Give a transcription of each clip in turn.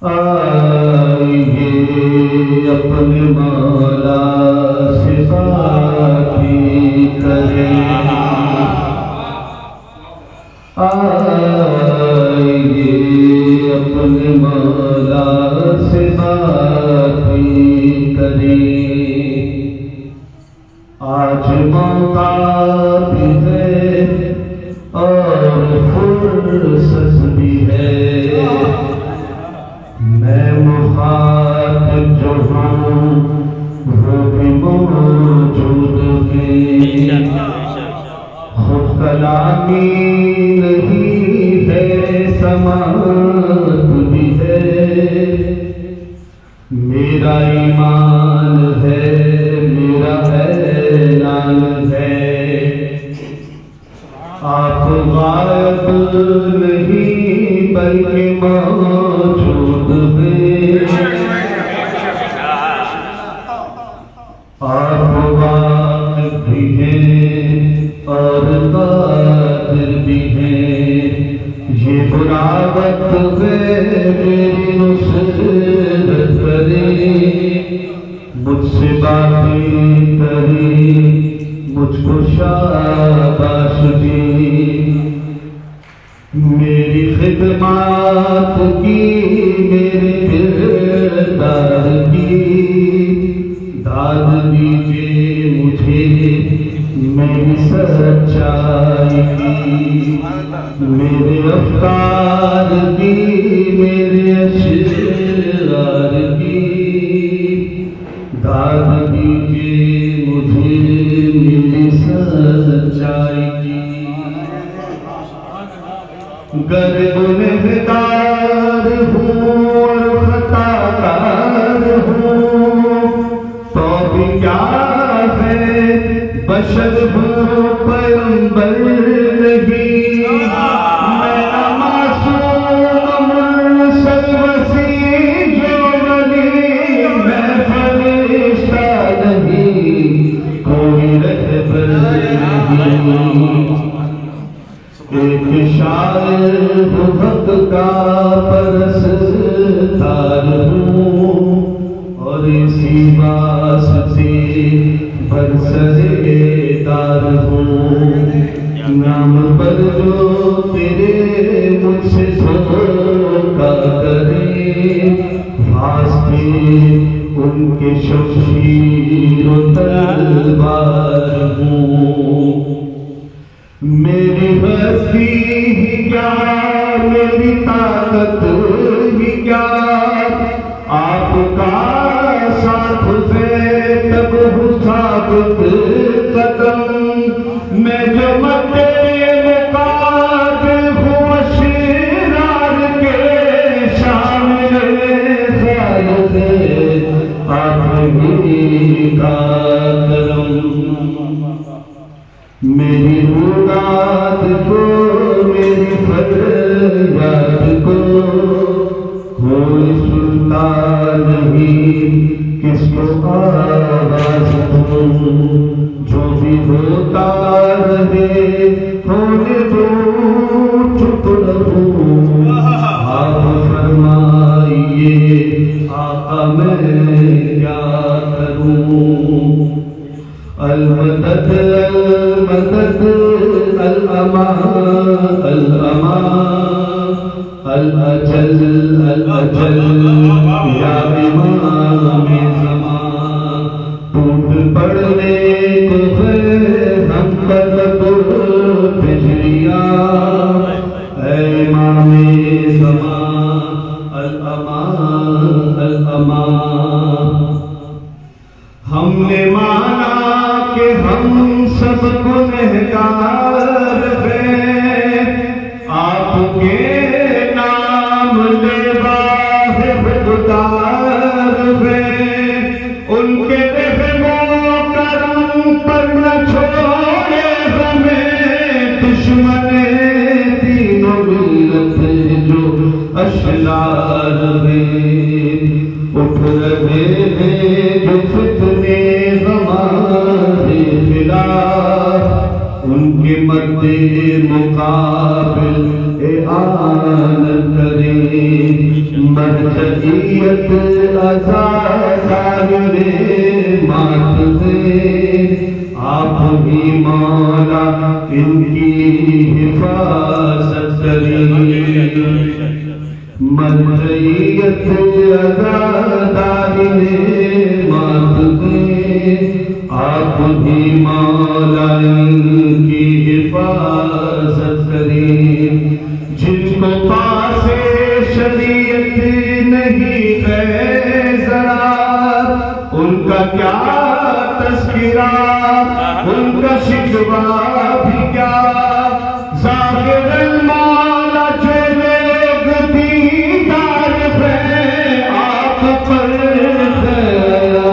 آئیے اپنے مولا سے باتیں کریں، آئیے اپنے مولا سے باتیں کریں۔ آج موقع بھی ہے اور فرصت بھی ہے، میں مخاطب جو ہوں وہ بھی موجود ہیں، خود کلامی نہیں ہے سماعت بھی ہے، میرا ایمان ہے میرا اعلان ہے، آپ غائب نہیں بلکہ موجود ہیں، آپ واقف بھی ہیں اور قادر بھی ہیں، یہ برا وقت ہے میری نصرت کریں، مجھ سے باتیں کریں، مجھ کو شاباش دیں، میری خدمات کی میرے کردار کی داد دیجئے مجھے، میری سچائی کی میرے افکار کی میرے اشعار کی داد دیجئے مجھے، میری سچائی کی۔ گر گنہگار ہوں اور خطا کار ہوں تو بھی کیا ہے، بشر ہوں پیغمبر نہیں، میں معصوم مرسل وسیع جو ولی، میں فرشتہ نہیں کوئی رہبر نہیں، ایک شاعر حق کا پرستار ہوں اور اسی واسطے برسردار ہوں، نام پر جو تیرے مجھ سے دھوکا کرے، واسطے ان کے شمشیر و تلوار ہوں، میری ہستی ہی کیا میری طاقت ہی کیا، آپ کا ساتھ ہے تب ہوں ثابت قدم، میں جو مدے مقابل ہوں اشرار کے، شامل خیال ہے آپ ہی کا کرم، میری مراد کو میری فریاد کو کوئی سنتا نہیں، کس کو آواز دوں، جو بھی ہوتا رہے ہونے دو، چپ رہوں، آپ فرمائیے آقا میں کیا کروں، المدد المدد الامان الامان، الاجل الاجل یا امام زمان، ٹوٹ پڑنے کو ہے ہم طلب بجلیاں، اے امام زمان الامان الامان، ہم نے مانا کہ ہم سب گنہگار ہیں، آپ کے نام لیوا ہے خوددار ہیں، ان کے رحم و کرم پر نہ چھوڑے ہمیں، دشمن دین و ملت جو اشرار ہیں، اٹھ رہے ہیں جو فتنے ہمارے خلاف، ان کے مد مقابل اعانت کریں، مرد مرجعیت عزادار مات دے آپ ہی مولا ان کی حفاظت کریں مرجعیت عزادار مات دے آپ ہی مولا ان کی حفاظت کریں جن کو پاس شریعت نہیں ہے ذرا ان کا کیا تذکرہ ان کا شکوہ بھی کیا ظاہر المولا چلے دیدار ہے آپ پر خیا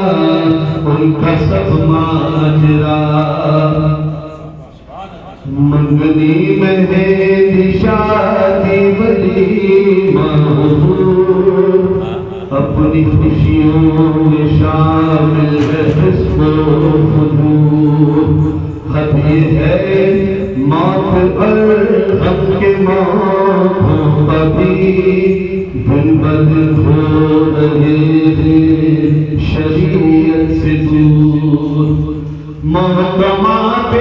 ان کا سب ماجرا منگنی میں ہے شادی ولیمہ اپنی خوشیوں میں شامل ہے حسب و فجور حد یہ ہے موت غم کے موتوں کا بھی دن بدن ہو رہے ہیں شریعت سے دور محکمات